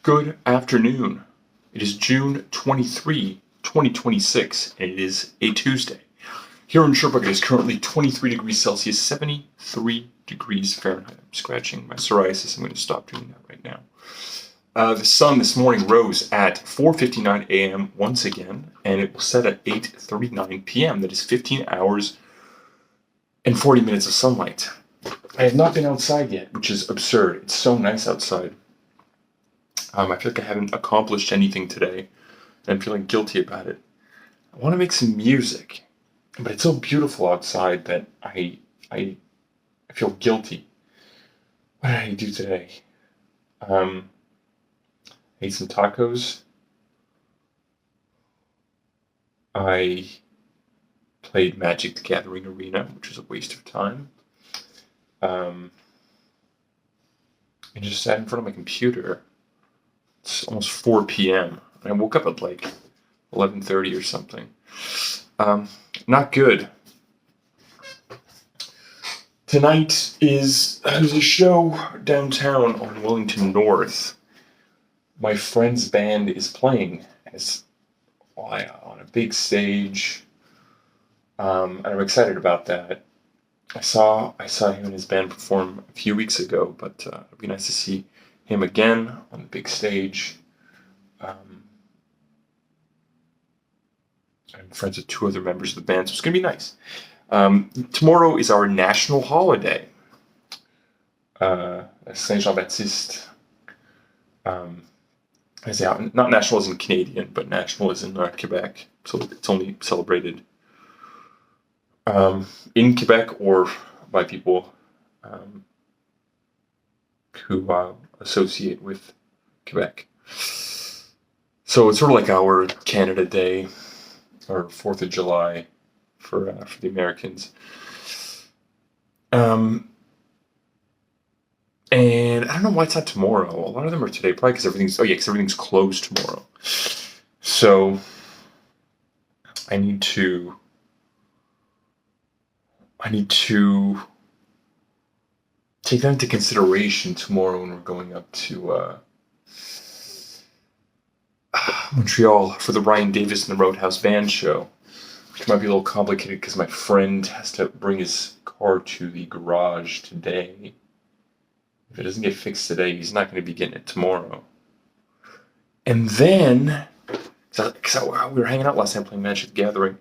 Good afternoon. It is June 23, 2026, and it is a Tuesday. Here in Sherbrooke, it is currently 23 degrees Celsius, 73 degrees Fahrenheit. I'm scratching my psoriasis. I'm going to stop doing that right now. The sun this morning rose at 4:59 a.m. once again, and it will set at 8:39 p.m. That is 15 hours and 40 minutes of sunlight. I have not been outside yet, which is absurd. It's so nice outside. I feel like I haven't accomplished anything today, and I'm feeling guilty about it. I want to make some music, but it's so beautiful outside that I feel guilty. What did I do today? I ate some tacos. I played Magic the Gathering Arena, which was a waste of time. And just sat in front of my computer. It's almost 4 p.m. I woke up at like 11:30 or something. Not good. Tonight there's a show downtown on Wellington North. My friend's band is playing on a big stage, and I'm excited about that. I saw him and his band perform a few weeks ago, but it'd be nice to see him again on the big stage. I'm friends with two other members of the band, so it's going to be nice. Tomorrow is our national holiday. Saint Jean-Baptiste. Not national as in Canadian, but national as in Quebec. So it's only celebrated in Quebec or by people who associate with Quebec. So it's sort of like our Canada Day or 4th of July for the Americans. And I don't know why it's not tomorrow. A lot of them are today, probably because everything's closed tomorrow. So I need to take that into consideration tomorrow when we're going up to Montreal for the Ryan Davis and the Roadhouse Band show, which might be a little complicated because my friend has to bring his car to the garage today. If it doesn't get fixed today, he's not going to be getting it tomorrow. And then, because we were hanging out last night playing Magic the Gathering,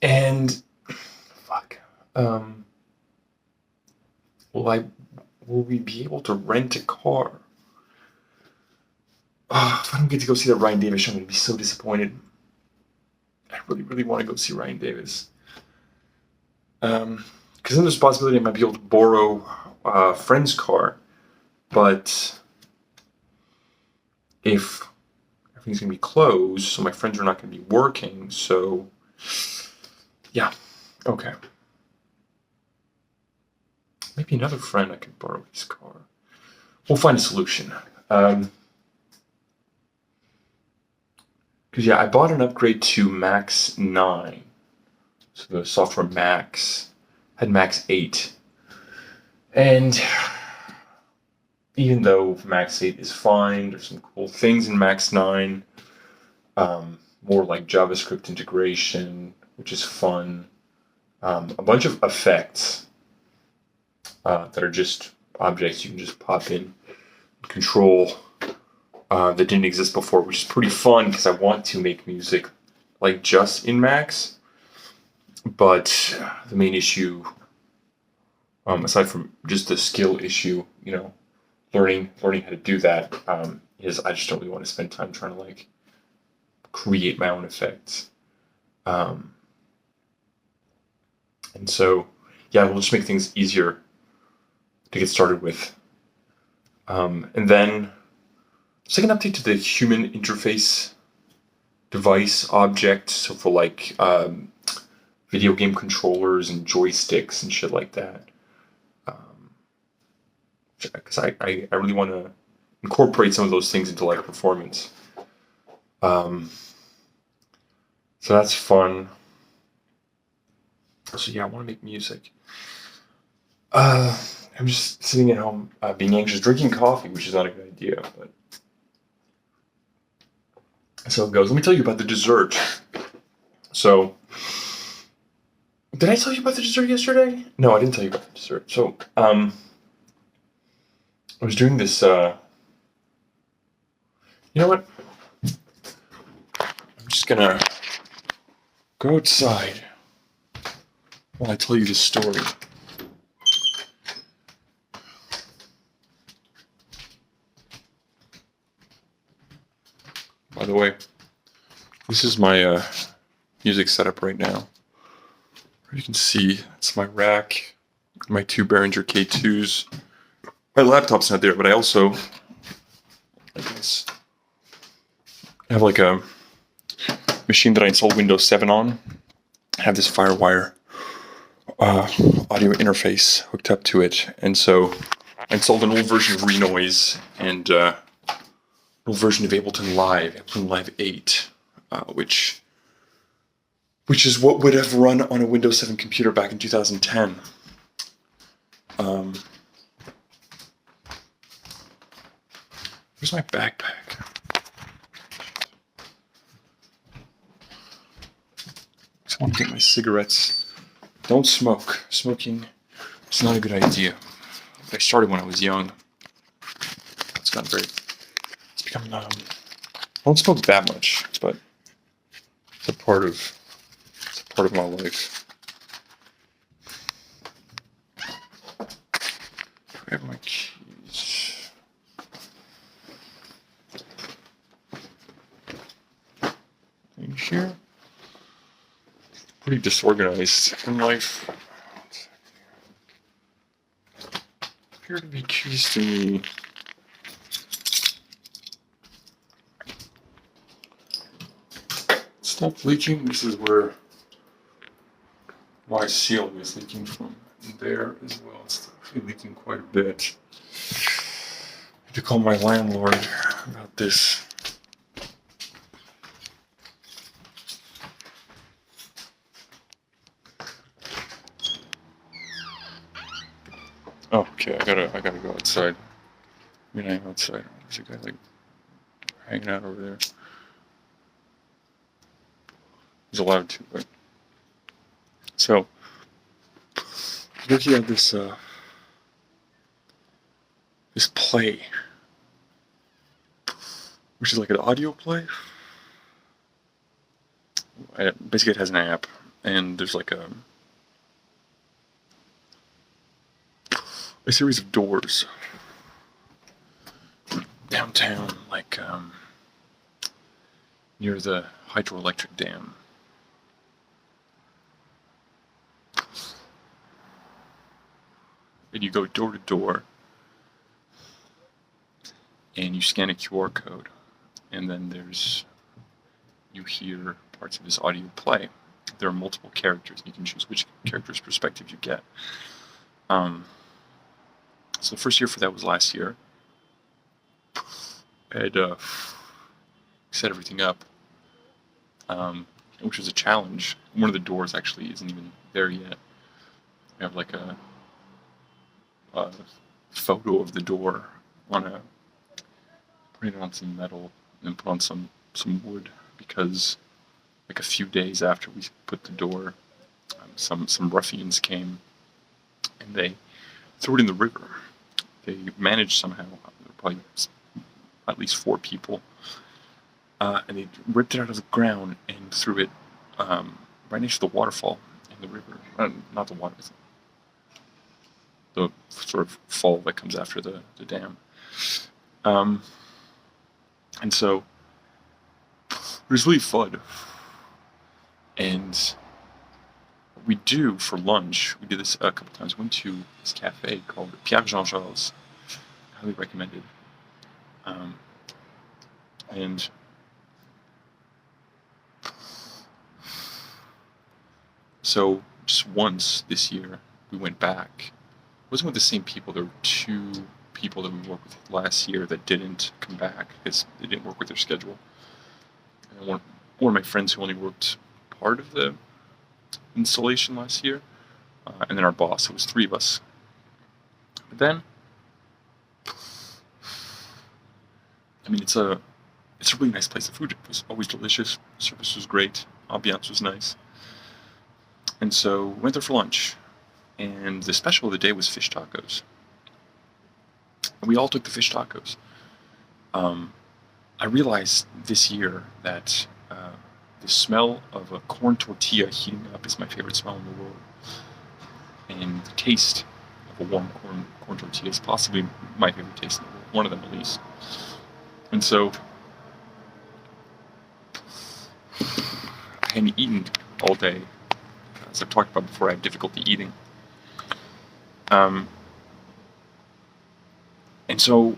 and will we be able to rent a car? If I don't get to go see the Ryan Davis show, I'm going to be so disappointed. I really, really want to go see Ryan Davis. Because then there's a possibility I might be able to borrow a friend's car. But if everything's going to be closed, so my friends are not going to be working, so yeah, okay. Maybe another friend I could borrow his car. We'll find a solution. Because I bought an upgrade to Max 9. So the software Max had Max 8. And even though Max 8 is fine, there's some cool things in Max 9. More like JavaScript integration, which is fun. A bunch of effects that are just objects you can just pop in and control. That didn't exist before, which is pretty fun because I want to make music like just in Max. But the main issue, aside from just the skill issue, learning how to do that, is I just don't really want to spend time trying to create my own effects. And so, we'll just make things easier to get started with. And then it's like an update to the human interface device object, so for video game controllers and joysticks and shit like that. Because I really want to incorporate some of those things into live performance. So that's fun. So I want to make music. I'm just sitting at home, being anxious, drinking coffee, which is not a good idea, but so it goes. Let me tell you about the dessert. So, did I tell you about the dessert yesterday? No, I didn't tell you about the dessert. So, I was doing this, you know what? I'm just gonna go outside while I tell you this story. By the way, this is my music setup right now. You can see it's my rack, my two Behringer K2s. My laptop's not there, but I also, I guess, have like a machine that I installed Windows 7 on. I have this FireWire audio interface hooked up to it, and so I installed an old version of Renoise and an old version of Ableton Live 8, which is what would have run on a Windows 7 computer back in 2010. Where's my backpack? I just want to get my cigarettes. Don't smoke. Smoking is not a good idea. I started when I was young. It's gotten very. It's become. I don't smoke that much, but it's a part of my life. Grab my keys. In here. Pretty disorganized in life. Appear to be keys to me. Stop leaking. This is where my ceiling is leaking from. And there as well. It's actually leaking quite a bit. I have to call my landlord about this. Oh, okay, I gotta go outside. I mean, I'm outside. There's a guy like hanging out over there. He's allowed to, but so looking at this this play, which is like an audio play. Basically, it has an app, and there's like a series of doors downtown, like near the hydroelectric dam. And you go door to door, and you scan a QR code, and then you hear parts of this audio play. There are multiple characters, and you can choose which character's perspective you get. So the first year for that was last year. I had set everything up, which was a challenge. One of the doors actually isn't even there yet. I have like a photo of the door put it on some metal and put on some wood, because like a few days after we put the door, some ruffians came and they threw it in the river. They managed somehow, probably at least 4 people, and they ripped it out of the ground and threw it right next to the waterfall in the river. Not the water, the sort of fall that comes after the dam. And so it was really fun. And we do for lunch. We did this a couple times. Went to this cafe called Pierre Jean Charles. Highly recommended. And so just once this year we went back. It wasn't with the same people. There were 2 people that we worked with last year that didn't come back because they didn't work with their schedule. And one of my friends who only worked part of the installation last year, and then our boss. It was 3 of us But then, I mean, it's a really nice place. The food was always delicious. The service was great. Ambiance was nice. And so we went there for lunch. And the special of the day was fish tacos. And we all took the fish tacos. I realized this year that the smell of a corn tortilla heating up is my favorite smell in the world. And the taste of a warm corn tortilla is possibly my favorite taste in the world. One of them, at least. And so I hadn't eaten all day. As I've talked about before, I have difficulty eating. And so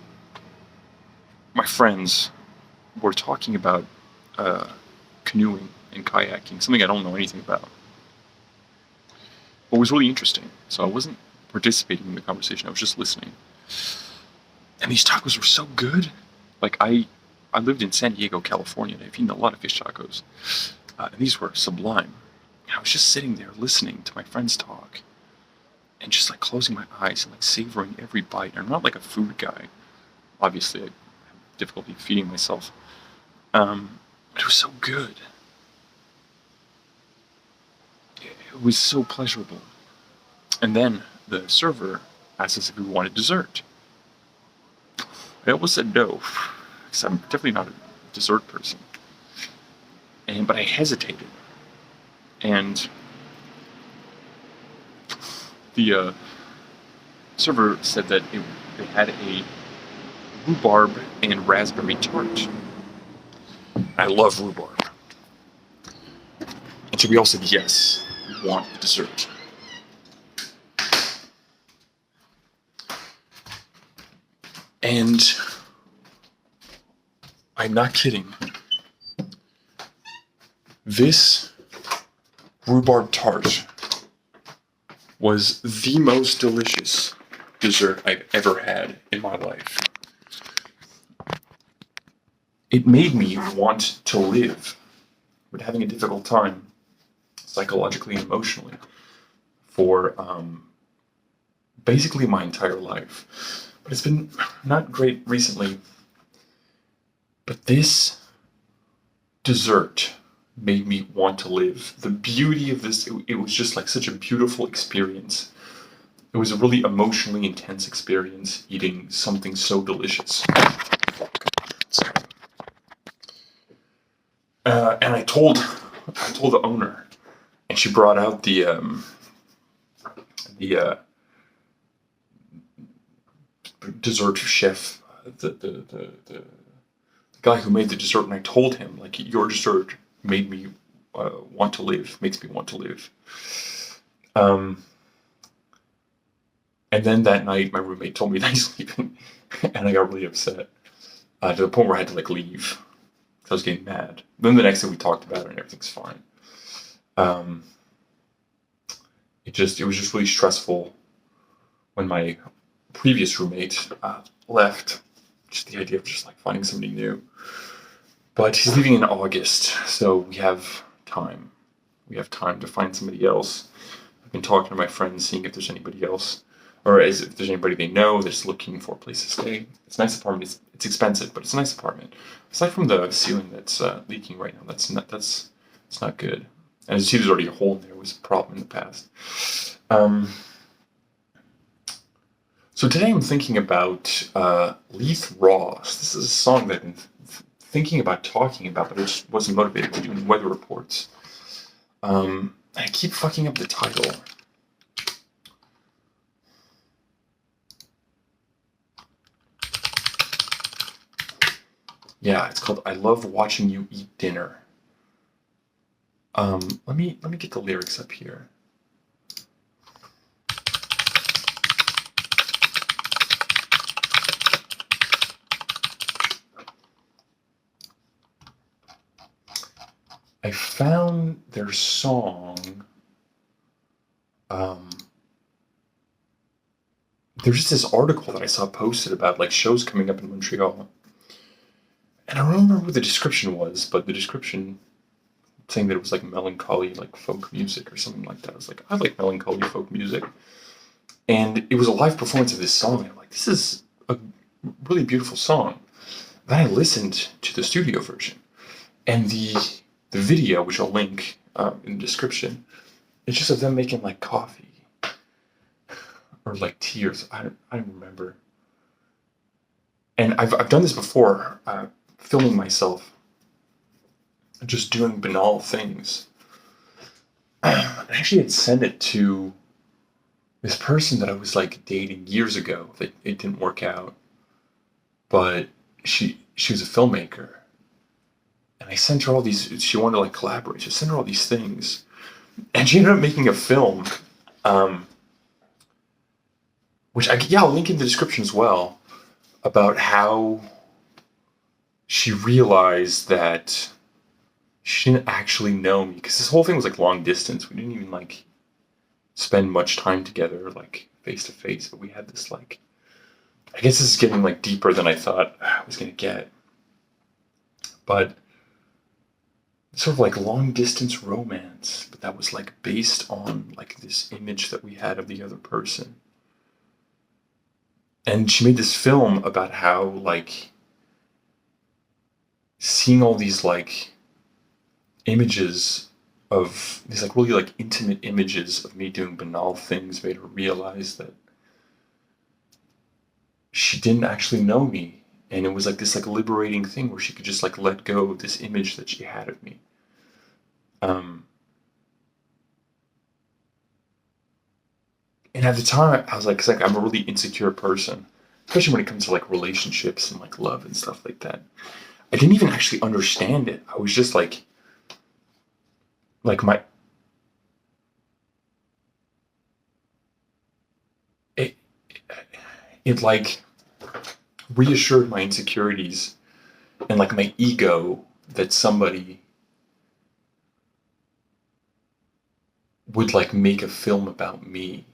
my friends were talking about canoeing and kayaking, something I don't know anything about. But it was really interesting. So I wasn't participating in the conversation, I was just listening. And these tacos were so good. Like, I lived in San Diego, California, and I've eaten a lot of fish tacos. And these were sublime. And I was just sitting there listening to my friends talk. And just like closing my eyes and like savoring every bite. And I'm not like a food guy. Obviously, I have difficulty feeding myself. But it was so good. It was so pleasurable. And then the server asked us if we wanted dessert. I almost said no, because I'm definitely not a dessert person. But I hesitated. And the server said that they had a rhubarb and raspberry tart. I love rhubarb. And so we all said yes, we want dessert. And I'm not kidding. This rhubarb tart was the most delicious dessert I've ever had in my life. It made me want to live, but having a difficult time psychologically and emotionally for basically my entire life. But it's been not great recently. But this dessert made me want to live. The beauty of this, it was just like such a beautiful experience. It was a really emotionally intense experience eating something so delicious. And I told the owner, and she brought out the dessert chef, the guy who made the dessert, and I told him, like, your dessert made me want to live, makes me want to live. And then that night, my roommate told me that he's leaving, and I got really upset to the point where I had to like leave. I was getting mad. Then the next day we talked about it, and everything's fine. It was just really stressful when my previous roommate left. Just the idea of just like finding somebody new. But he's leaving in August, so we have time. We have time to find somebody else. I've been talking to my friends, seeing if there's anybody else, or if there's anybody they know that's looking for a place to stay. It's a nice apartment. It's expensive, but it's a nice apartment. Aside from the ceiling that's leaking right now, that's not good. And as you see, there's already a hole in there. It was a problem in the past. So today I'm thinking about Leith Ross. This is a song that I've been thinking about talking about, but I just wasn't motivated to do weather reports. I keep fucking up the title. Yeah, it's called "I Love Watching You Eat Dinner." Let me get the lyrics up here. I found their song. There's just this article that I saw posted about like shows coming up in Montreal. And I don't remember what the description was, but the description saying that it was like melancholy, like folk music or something like that. I was like, I like melancholy folk music. And it was a live performance of this song. And I'm like, this is a really beautiful song. Then I listened to the studio version, and the video, which I'll link in the description, it's just of them making like coffee or like tea, or I don't remember. And I've done this before, filming myself, just doing banal things. I actually had sent it to this person that I was like dating years ago. That it didn't work out, but she was a filmmaker, and I sent her all these. She wanted to like collaborate. So I sent her all these things, and she ended up making a film, um, which I'll link in the description as well, about how she realized that she didn't actually know me, because this whole thing was like long distance. We didn't even like spend much time together, like face to face. But we had this like, I guess this is getting like deeper than I thought I was gonna get. But sort of like long distance romance, but that was like based on like this image that we had of the other person. And she made this film about how like seeing all these like images of these like really like intimate images of me doing banal things made her realize that she didn't actually know me. And it was like this like liberating thing where she could just like let go of this image that she had of me. And at the time I was like, 'cause like I'm a really insecure person, especially when it comes to like relationships and like love and stuff like that. I didn't even actually understand it. I was just like my it it like reassured my insecurities and like my ego that somebody would like make a film about me,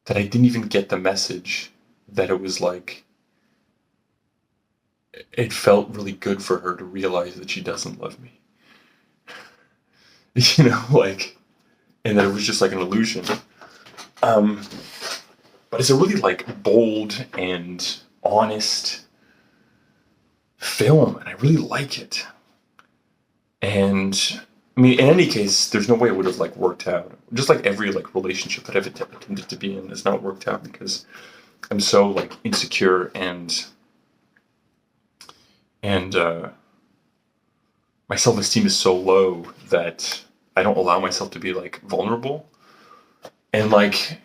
that I didn't even get the message that it was like it felt really good for her to realize that she doesn't love me. Like, and that it was just like an illusion. Um, but it's a really like bold and honest film, and I really like it. And I mean, in any case, there's no way it would have like worked out. Just like every like relationship that I've attempted to be in has not worked out, because I'm so like insecure and my self-esteem is so low that I don't allow myself to be like vulnerable. And like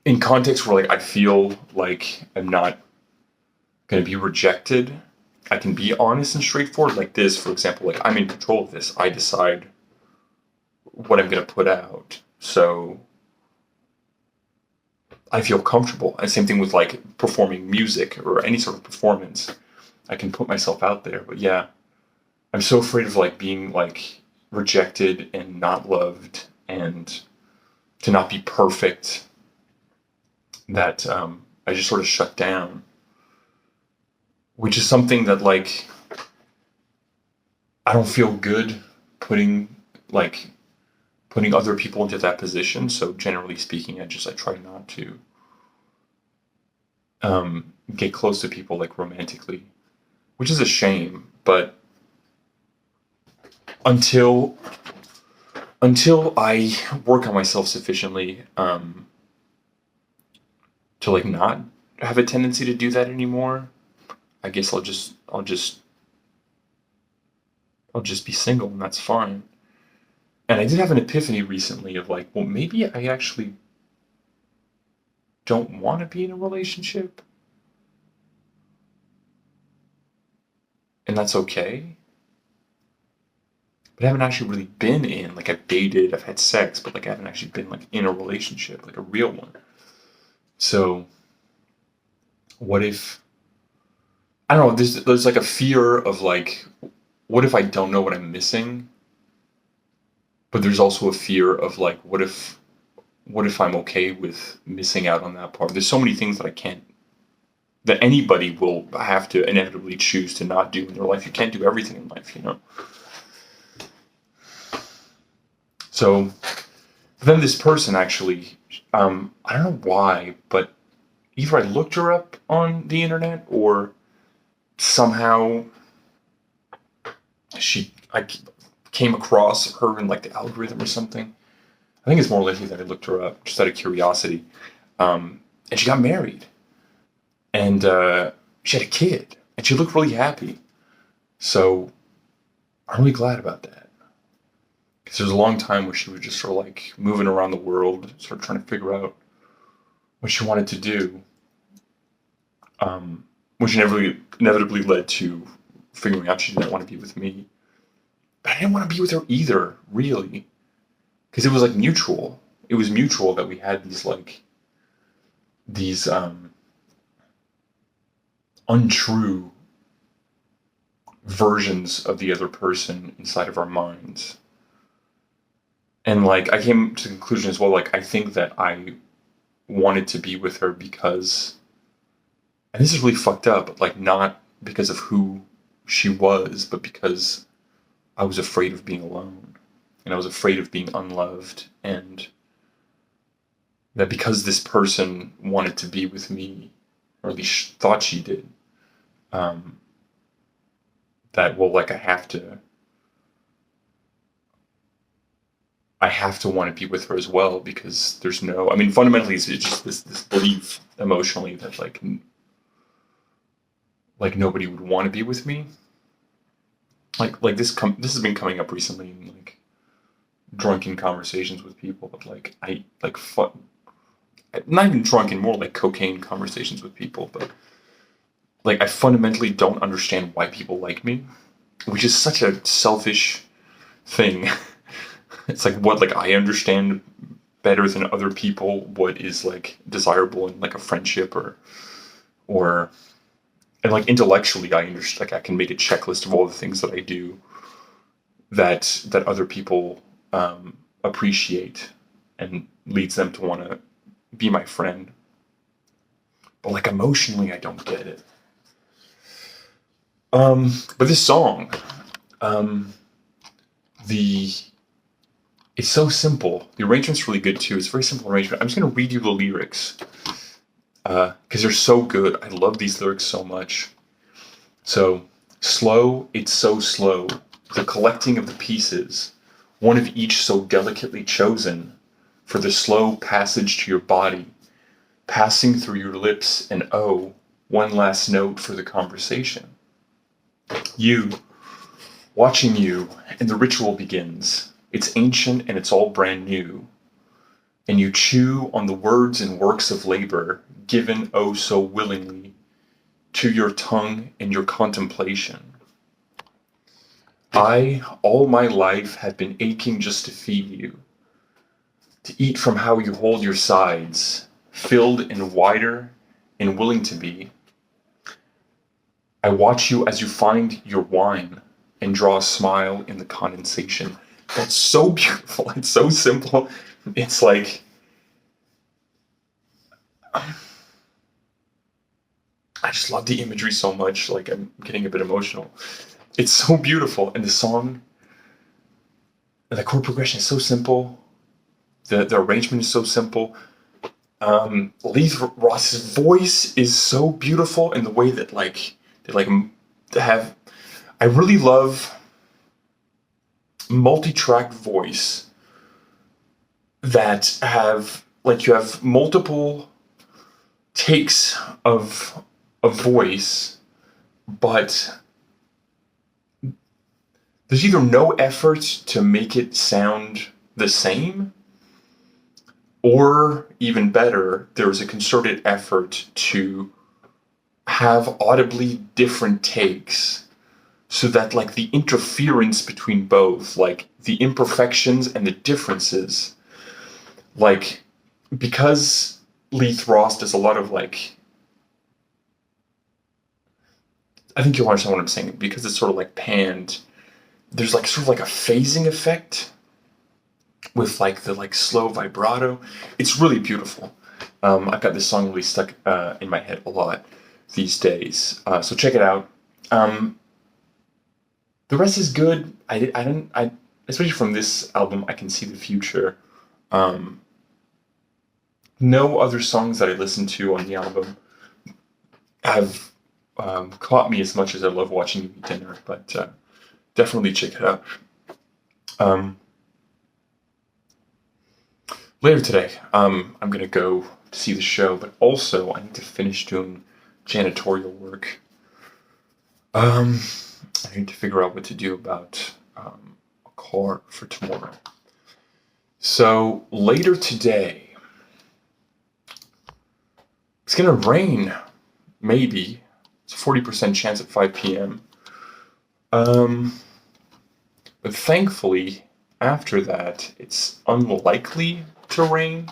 in context where like I feel like I'm not gonna be rejected, I can be honest and straightforward. Like this, for example, like I'm in control of this. I decide what I'm gonna put out. So I feel comfortable. And same thing with like performing music or any sort of performance. I can put myself out there. But yeah, I'm so afraid of like being like rejected and not loved and to not be perfect that I just sort of shut down, which is something that like I don't feel good putting like putting other people into that position. So generally speaking, I try not to get close to people like romantically, which is a shame. But until I work on myself sufficiently to like not have a tendency to do that anymore, I guess I'll just be single, and that's fine. And I did have an epiphany recently of like, well, maybe I actually don't want to be in a relationship, and that's okay. But I haven't actually really been in, like, I've dated, I've had sex, but like I haven't actually been like in a relationship, like a real one. So what if, I don't know, there's like a fear of like, what if I don't know what I'm missing? But there's also a fear of like, what if I'm okay with missing out on that part? There's so many things that I can't, that anybody will have to inevitably choose to not do in their life. You can't do everything in life, So then this person actually, I don't know why, but either I looked her up on the internet or somehow I came across her in like the algorithm or something. I think it's more likely that I looked her up just out of curiosity. And she got married, and she had a kid, and she looked really happy. So I'm really glad about that. Because there was a long time where she was just sort of like moving around the world, sort of trying to figure out what she wanted to do, which inevitably led to figuring out she didn't want to be with me. But I didn't want to be with her either, really, because it was like mutual. It was mutual that we had these untrue versions of the other person inside of our minds. And like I came to the conclusion as well, like I think that I wanted to be with her because, and this is really fucked up, like not because of who she was, but because I was afraid of being alone. And I was afraid of being unloved. And that because this person wanted to be with me, or at least thought she did, um, that, well, like I have to want to be with her as well because there's no, I mean, fundamentally it's just this belief emotionally that like nobody would want to be with me. Like this has been coming up recently in like drunken conversations with people of like I like fun, not even drunken, more like cocaine conversations with people, but like I fundamentally don't understand why people like me, which is such a selfish thing. It's like what like I understand better than other people what is like desirable in like a friendship or and like intellectually I understand, like I can make a checklist of all the things that I do that other people appreciate and leads them to want to be my friend. But like emotionally I don't get it. But this song, um, the it's so simple. The arrangement's really good too. It's a very simple arrangement. I'm just gonna read you the lyrics because they're so good. I love these lyrics so much. So, slow, it's so slow. The collecting of the pieces, one of each so delicately chosen for the slow passage to your body, passing through your lips, and oh, one last note for the conversation. You, watching you, and the ritual begins. It's ancient and it's all brand new. And you chew on the words and works of labor, given oh so willingly, to your tongue and your contemplation. I, all my life, have been aching just to feed you, to eat from how you hold your sides, filled and wider and willing to be. I watch you as you find your wine and draw a smile in the condensation. That's so beautiful. It's so simple. It's like, I just love the imagery so much. Like, I'm getting a bit emotional. It's so beautiful. And the song, the chord progression is so simple. The arrangement is so simple. Leith Ross's voice is so beautiful in the way that like they like have. I really love multi-track voice that have like you have multiple takes of a voice, but there's either no effort to make it sound the same, or even better, there's a concerted effort to have audibly different takes so that like the interference between both, like the imperfections and the differences, like because Leith Ross does a lot of like, I think you'll understand what I'm saying, because it's sort of like panned, there's like sort of like a phasing effect with like the like slow vibrato. It's really beautiful. I've got this song really stuck in my head a lot these days. So check it out. The rest is good. I especially from this album, I can see the future. Um, no other songs that I listened to on the album have caught me as much as I love watching You Eat Dinner, but definitely check it out. Later today, I'm going to go to see the show, but also I need to finish doing janitorial work. I need to figure out what to do about a car for tomorrow. So later today, it's going to rain, maybe. It's a 40% chance at 5 p.m. But thankfully, after that, it's unlikely to rain.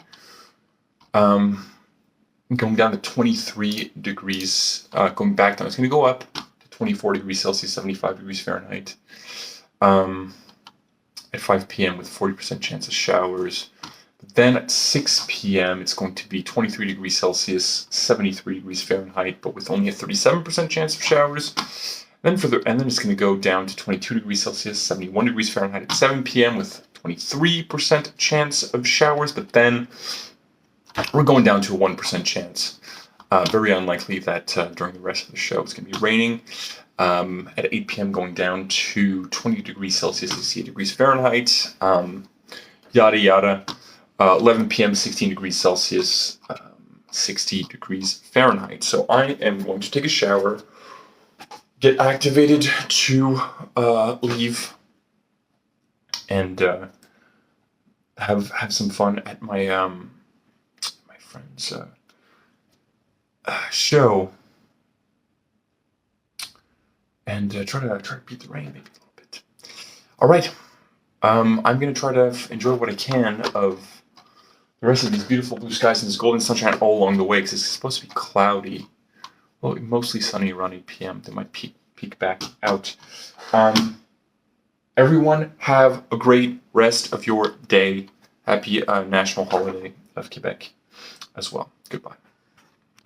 Going down to 23 degrees, going back down. It's going to go up to 24 degrees Celsius, 75 degrees Fahrenheit. At 5 p.m. with 40% chance of showers. But then at 6 p.m. it's going to be 23 degrees Celsius, 73 degrees Fahrenheit, but with only a 37% chance of showers. And then it's going to go down to 22 degrees Celsius, 71 degrees Fahrenheit at 7 p.m. with 23% chance of showers, but then we're going down to a 1% chance. Very unlikely that during the rest of the show it's going to be raining. At 8 p.m. going down to 20 degrees Celsius, 68 degrees Fahrenheit, yada yada. 11 p.m. 16 degrees Celsius, 60 degrees Fahrenheit. So I am going to take a shower, get activated to leave, and have some fun at my my friend's show. And try to beat the rain maybe a little bit. All right, I'm gonna try to enjoy what I can of the rest of these beautiful blue skies and this golden sunshine all along the way, because it's supposed to be cloudy. Well, mostly sunny around 8 p.m. They might peak back out. Everyone have a great rest of your day. Happy National Holiday of Quebec as well. Goodbye.